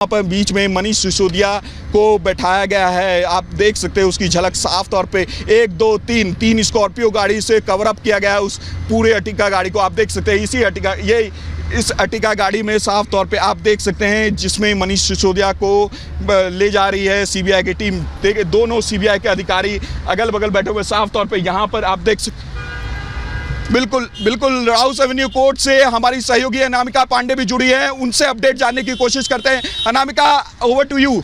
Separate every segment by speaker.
Speaker 1: यहाँ पर बीच में मनीष सिसोदिया को बैठाया गया है। आप देख सकते हैं उसकी झलक साफ तौर पे। 1 2 3 स्कॉर्पियो गाड़ी से कवर अप किया गया है उस पूरे अर्टिगा गाड़ी को। आप देख सकते हैं इस अर्टिगा गाड़ी में साफ तौर पे आप देख सकते हैं जिसमें मनीष सिसोदिया को ले जा रही है सीबीआई की टीम। देखिए दोनों सीबीआई के अधिकारी अगल बगल बैठे हुए साफ तौर पे यहाँ पर आप देख सकते। बिल्कुल राउस एवेन्यू कोर्ट से हमारी सहयोगी अनामिका पांडे भी जुड़ी है, उनसे अपडेट जानने की कोशिश करते हैं। Anamika, over to you.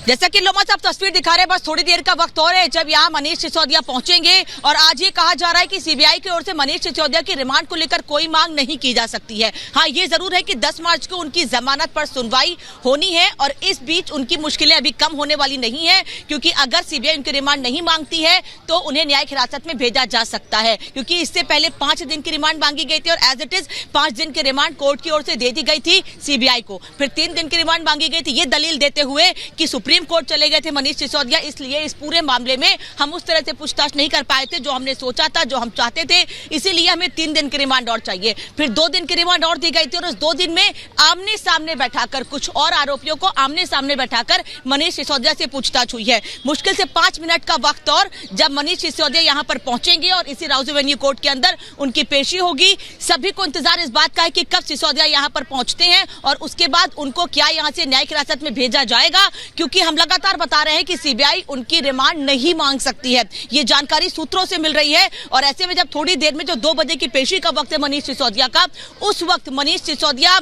Speaker 2: जैसा कि लोमा साहब तस्वीर दिखा रहे हैं, बस थोड़ी देर का वक्त और है जब यहाँ मनीष सिसोदिया पहुंचेंगे और आज ये कहा जा रहा है कि सीबीआई की ओर से मनीष सिसोदिया की रिमांड को लेकर कोई मांग नहीं की जा सकती है। हाँ, ये जरूर है कि 10 मार्च को उनकी जमानत पर सुनवाई होनी है और इस बीच उनकी मुश्किलें अभी कम होने वाली नहीं है, क्योंकि अगर सीबीआई उनकी रिमांड नहीं मांगती है तो उन्हें न्यायिक हिरासत में भेजा जा सकता है, क्योंकि इससे पहले 5 दिन की रिमांड मांगी गई थी और एज इट इज 5 दिन की रिमांड कोर्ट की ओर से दे दी गई थी सीबीआई को। फिर 3 दिन की रिमांड मांगी गई थी, ये दलील देते हुए कि सुप्रीम कोर्ट चले गए थे मनीष सिसोदिया, इसलिए इस पूरे मामले में हम उस तरह से पूछताछ नहीं कर पाए थे जो हमने सोचा था, जो हम चाहते थे, इसीलिए हमें 3 दिन की रिमांड और चाहिए। फिर 2 दिन की रिमांड और दी गई थी और उस 2 दिन में आमने सामने बैठाकर कुछ और आरोपियों को आमने सामने बैठाकर मनीष सिसोदिया से पूछताछ हुई है। मुश्किल से 5 मिनट का वक्त और जब मनीष सिसोदिया यहाँ पर पहुंचेंगे और इसी राउस एवेन्यू कोर्ट के अंदर उनकी पेशी होगी। सभी को इंतजार इस बात का है कि कब सिसोदिया यहाँ पर पहुंचते हैं और उसके बाद उनको क्या यहाँ से न्यायिक हिरासत में भेजा जाएगा, क्योंकि हम लगातार बता रहे हैं कि सीबीआई उनकी रिमांड नहीं मांग सकती है। ये जानकारी सूत्रों से मिल रही है और ऐसे में जब थोड़ी देर में जो 2 बजे की पेशी का वक्त है मनीष सिसोदिया का, उस वक्त मनीष सिसोदिया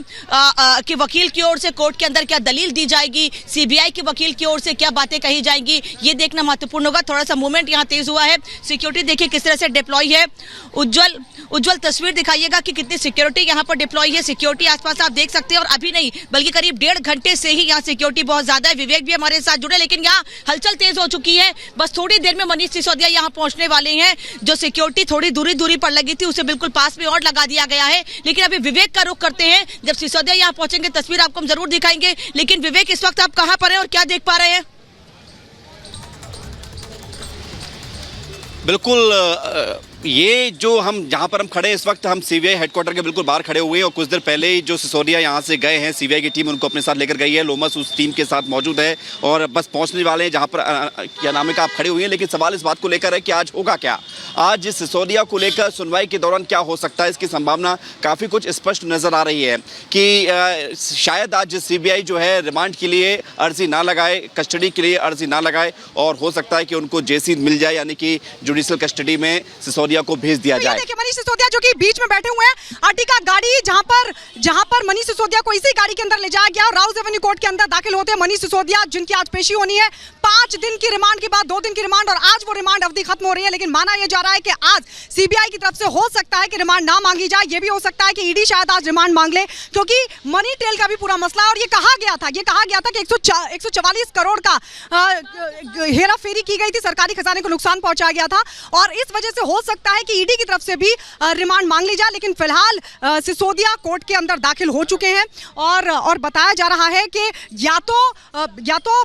Speaker 2: के वकील की ओर से कोर्ट के अंदर क्या दलील दी जाएगी, सीबीआई के वकील की ओर से क्या बातें कही जाएंगी, ये देखना महत्वपूर्ण होगा। थोड़ा सा मूवमेंट यहाँ तेज हुआ है, सिक्योरिटी देखिए किस तरह से डिप्लॉय है। उज्जवल तस्वीर दिखाइएगा कि कितनी सिक्योरिटी यहाँ पर डिप्लॉय है। सिक्योरिटी आसपास आप देख सकते हैं और अभी नहीं बल्कि करीब 1.5 घंटे से ही यहाँ सिक्योरिटी बहुत ज्यादा है। विवेक भी हमारे साथ जुड़े, लेकिन यहाँ हलचल तेज हो चुकी है। बस थोड़ी देर में मनीष सिसोदिया यहाँ पहुंचने वाले हैं। जो सिक्योरिटी थोड़ी दूरी पर लगी थी उसे बिल्कुल पास में और लगा दिया गया है। लेकिन अभी विवेक का रुख करते हैं, जब सिसोदिया यहाँ पहुंचेंगे तस्वीर आपको हम जरूर दिखाएंगे। लेकिन विवेक, इस वक्त आप कहाँ पर हैं और क्या देख पा रहे हैं?
Speaker 3: बिल्कुल, ये जो हम जहाँ पर हम खड़े हैं इस वक्त, हम सीबीआई हेडक्वार्टर के बिल्कुल बाहर खड़े हुए हैं और कुछ देर पहले ही जो सिसोदिया यहाँ से गए हैं, सीबीआई की टीम उनको अपने साथ लेकर गई है। लोमस उस टीम के साथ मौजूद है और बस पहुँचने वाले हैं जहाँ पर क्या नाम है आप खड़े हुए हैं। लेकिन सवाल इस बात को लेकर है कि आज होगा क्या, आज सिसोदिया को लेकर सुनवाई के दौरान क्या हो सकता है, इसकी संभावना काफ़ी कुछ स्पष्ट नज़र आ रही है कि शायद आज सीबीआई जो है रिमांड के लिए अर्जी ना लगाए, कस्टडी के लिए अर्जी ना लगाए और हो सकता है कि उनको जेसी मिल जाए, यानी कि जुडिशियल कस्टडी में सिसोदिया को भेज दिया जाए।
Speaker 4: देखिए मनीष सिसोदिया जो कि बीच में बैठे हुए हैं, अर्टिगा गाड़ी जहां पर मनीष सिसोदिया को इसी गाड़ी के अंदर ले जाया गया और राउस एवेन्यू कोर्ट के अंदर दाखिल होते हैं मनीष सिसोदिया, जिनकी आज पेशी होनी है। 5 दिन की रिमांड के बाद 2 दिन की रिमांड और आज वो रिमांड अवधि खत्म हो रही है। लेकिन माना यह जा रहा है कि आज सीबीआई की तरफ से हो सकता है कि रिमांड ना मांगी जाए। यह भी हो सकता है कि ईडी शायद आज रिमांड मांग ले, क्योंकि मनी टेल का भी पूरा मसला। और ये कहा गया था कि 144 करोड़ का हेरा फेरी की गई थी, सरकारी खजाने को नुकसान पहुंचाया गया था और इस वजह से हो सकता है कि ईडी की तरफ से भी रिमांड मांग ली जाए। लेकिन फिलहाल सिसोदिया कोर्ट के अंदर दाखिल हो चुके हैं और बताया जा रहा है कि या तो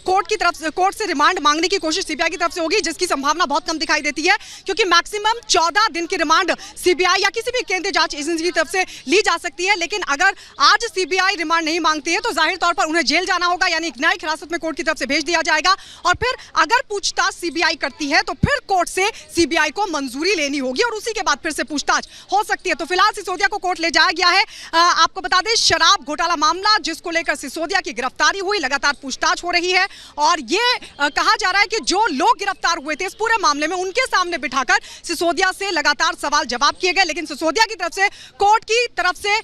Speaker 4: कोर्ट से रिमांड मांगने की कोशिश सीबीआई की तरफ से होगी, जिसकी संभावना बहुत कम दिखाई देती है, क्योंकि मैक्सिमम 14 दिन की रिमांड सीबीआई या किसी भी केंद्रीय जांच एजेंसी की तरफ से ली जा सकती है। लेकिन अगर आज सीबीआई रिमांड नहीं मांगती है तो जाहिर तौर पर उन्हें जेल जाना होगा, यानी न्यायिक हिरासत में कोर्ट की तरफ से भेज दिया जाएगा। और फिर अगर पूछताछ सीबीआई करती है तो फिर कोर्ट से सीबीआई को मंजूरी लेनी होगी और उसी के बाद फिर से पूछताछ हो सकती है। तो फिलहाल सिसोदिया को कोर्ट ले जाया गया है। आपको बता दें, शराब घोटाला मामला जिसको लेकर सिसोदिया की गिरफ्तारी हुई, लगातार पूछताछ हो रही है और ये कहा जा रहा है कि जो लोग गिरफ्तार हुए थे इस पूरे मामले में उनके सामने बिठाकर सिसोदिया से लगातार सवाल जवाब किए गए। लेकिन सिसोदिया की तरफ से कोर्ट की तरफ से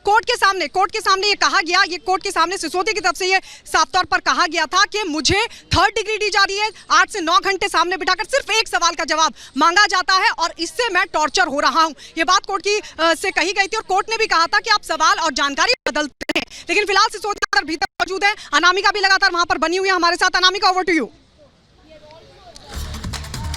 Speaker 4: कोर्ट के सामने ये कहा गया, ये कोर्ट के सामने सिसोदिया की तरफ से ये साफ तौर पर कहा गया था कि मुझे 3rd डिग्री दी जा रही है। 8 से 9 घंटे सामने बिठाकर सिर्फ एक सवाल का जवाब मांगा जाता है और इससे मैं टॉर्चर हो रहा हूं। ये बात कोर्ट की से कही गई थी और कोर्ट ने भी कहा था कि आप सवाल और जानकारी बदलते हैं। लेकिन फिलहाल सिसोदिया भीतर मौजूद है। अनामिका भी लगातार वहां पर बनी हुई है हमारे साथ। Anamika, over to you.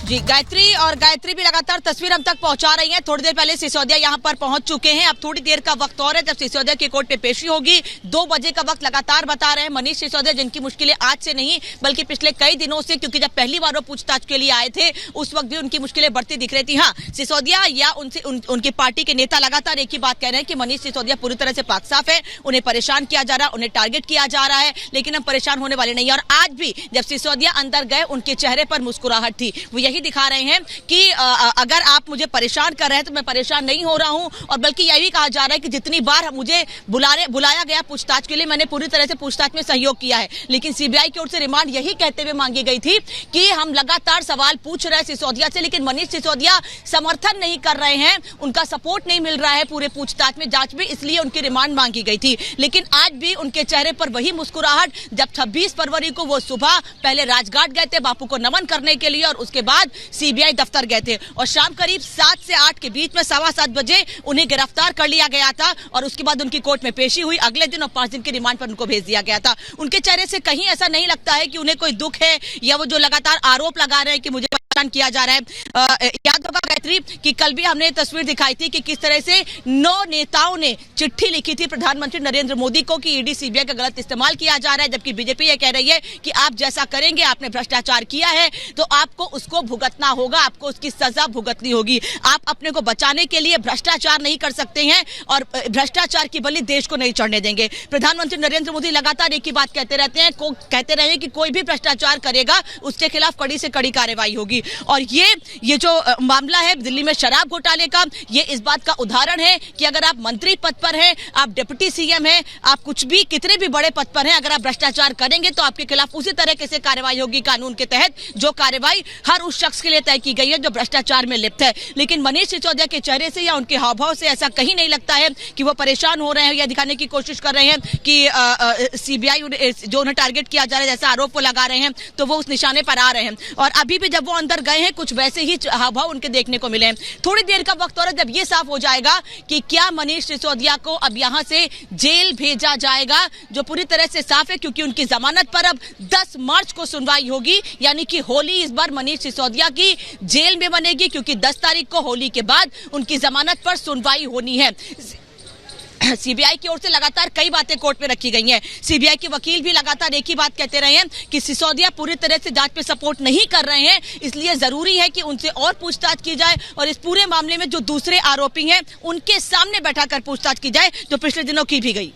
Speaker 2: जी गायत्री भी लगातार तस्वीर हम तक पहुंचा रही हैं। थोड़ी देर पहले सिसोदिया यहां पर पहुंच चुके हैं। अब थोड़ी देर का वक्त और है जब सिसोदिया की कोर्ट में पेशी होगी। 2 बजे का वक्त लगातार बता रहे हैं मनीष सिसोदिया, जिनकी मुश्किलें आज से नहीं बल्कि पिछले कई दिनों से, क्योंकि जब पहली बार वो पूछताछ के लिए आए थे उस वक्त भी उनकी मुश्किलें बढ़ती दिख रही थी। हाँ, सिसोदिया या उनकी पार्टी के नेता लगातार एक ही बात कह रहे हैं कि मनीष सिसोदिया पूरी तरह से पाक साफ है, उन्हें परेशान किया जा रहा है, उन्हें टारगेट किया जा रहा है, लेकिन हम परेशान होने वाले नहीं। और आज भी जब सिसोदिया अंदर गए उनके चेहरे पर मुस्कुराहट थी। वो यही दिखा रहे हैं कि अगर आप मुझे परेशान कर रहे हैं तो मैं परेशान नहीं हो रहा हूं। और बल्कि यह भी कहा जा रहा है कि जितनी बार मुझे बुलाया गया पूछताछ के लिए, मैंने पूरी तरह से पूछताछ में सहयोग किया है। लेकिन सीबीआई की ओर से रिमांड यही कहते हुए मांगी गई थी कि हम लगातार सवाल पूछ रहे हैं सिसोदिया से, लेकिन मनीष सिसोदिया समर्थन नहीं कर रहे हैं, उनका सपोर्ट नहीं मिल रहा है पूरे पूछताछ में, जांच में, इसलिए उनकी रिमांड मांगी गई थी। लेकिन आज भी उनके चेहरे पर वही मुस्कुराहट। जब 26 फरवरी को वो सुबह पहले राजघाट गए थे बापू को नमन करने के लिए और उसके बाद सीबीआई दफ्तर गए थे, और शाम करीब 7 से 8 के बीच में 7:15 बजे उन्हें गिरफ्तार कर लिया गया था और उसके बाद उनकी कोर्ट में पेशी हुई। अगले दिन और 5 दिन की रिमांड पर उनको भेज दिया गया था। उनके चेहरे से कहीं ऐसा नहीं लगता है कि उन्हें कोई दुख है या वो जो लगातार आरोप लगा रहे हैं कि मुझे परेशान किया जा रहा है। याद होगा गायत्री कि कल भी हमने तस्वीर दिखाई थी कि किस तरह से 9 नेताओं ने चिट्ठी लिखी थी प्रधानमंत्री नरेंद्र मोदी को कि ईडी सीबीआई का गलत इस्तेमाल किया जा रहा है, जबकि बीजेपी ये कह रही है कि आप जैसा करेंगे, आपने भ्रष्टाचार किया है तो आपको उसको भुगतना होगा, आपको उसकी सजा भुगतनी होगी। आप अपने को बचाने के लिए भ्रष्टाचार नहीं कर सकते हैं और भ्रष्टाचार की बलि देश को नहीं चढ़ने देंगे। प्रधानमंत्री नरेंद्र मोदी लगातार एक ही बात कहते रहते हैं, कहते रहे कि कोई भी भ्रष्टाचार करेगा उसके खिलाफ कड़ी से कड़ी कार्रवाई होगी। और ये जो मामला है दिल्ली में शराब घोटाले का, ये इस बात का उदाहरण है कि अगर आप मंत्री पद पर हैं, आप डिप्टी सीएम हैं, आप कुछ भी कितने भी बड़े पद पर हैं, अगर आप भ्रष्टाचार करेंगे तो आपके खिलाफ उसी तरह से कार्रवाई होगी कानून के तहत, जो कार्रवाई हर उस शख्स के लिए तय की गई है जो भ्रष्टाचार में लिप्त है। लेकिन मनीष सिसोदिया के चेहरे से या उनके हावभाव से ऐसा कहीं नहीं लगता है कि वो परेशान हो रहे हैं या दिखाने की कोशिश कर रहे हैं कि सीबीआई जो उन्हें टारगेट किया जा रहा है, जैसा आरोप वो लगा रहे हैं, तो वो उस निशाने पर आ रहे हैं। और अभी भी जब वो अंदर गए हैं कुछ वैसे ही हावभाव उनके देखने को मिले हैं। थोड़ी देर का वक्त और है जब ये साफ हो जाएगा कि क्या मनीष सिसोदिया को अब यहां से जेल भेजा जाएगा, जो पूरी तरह से साफ है, क्योंकि उनकी जमानत पर अब 10 मार्च को सुनवाई होगी। यानी कि होली इस बार मनीष सिसोदिया की जेल में बनेगी, क्योंकि 10 तारीख को होली के बाद उनकी जमानत पर सुनवाई होनी है। सीबीआई की ओर से लगातार कई बातें कोर्ट में रखी गई हैं। सीबीआई के वकील भी लगातार एक ही बात कहते रहे हैं कि सिसोदिया पूरी तरह से जांच पे सपोर्ट नहीं कर रहे हैं, इसलिए जरूरी है कि उनसे और पूछताछ की जाए और इस पूरे मामले में जो दूसरे आरोपी हैं उनके सामने बैठाकर पूछताछ की जाए, जो पिछले दिनों की भी गई।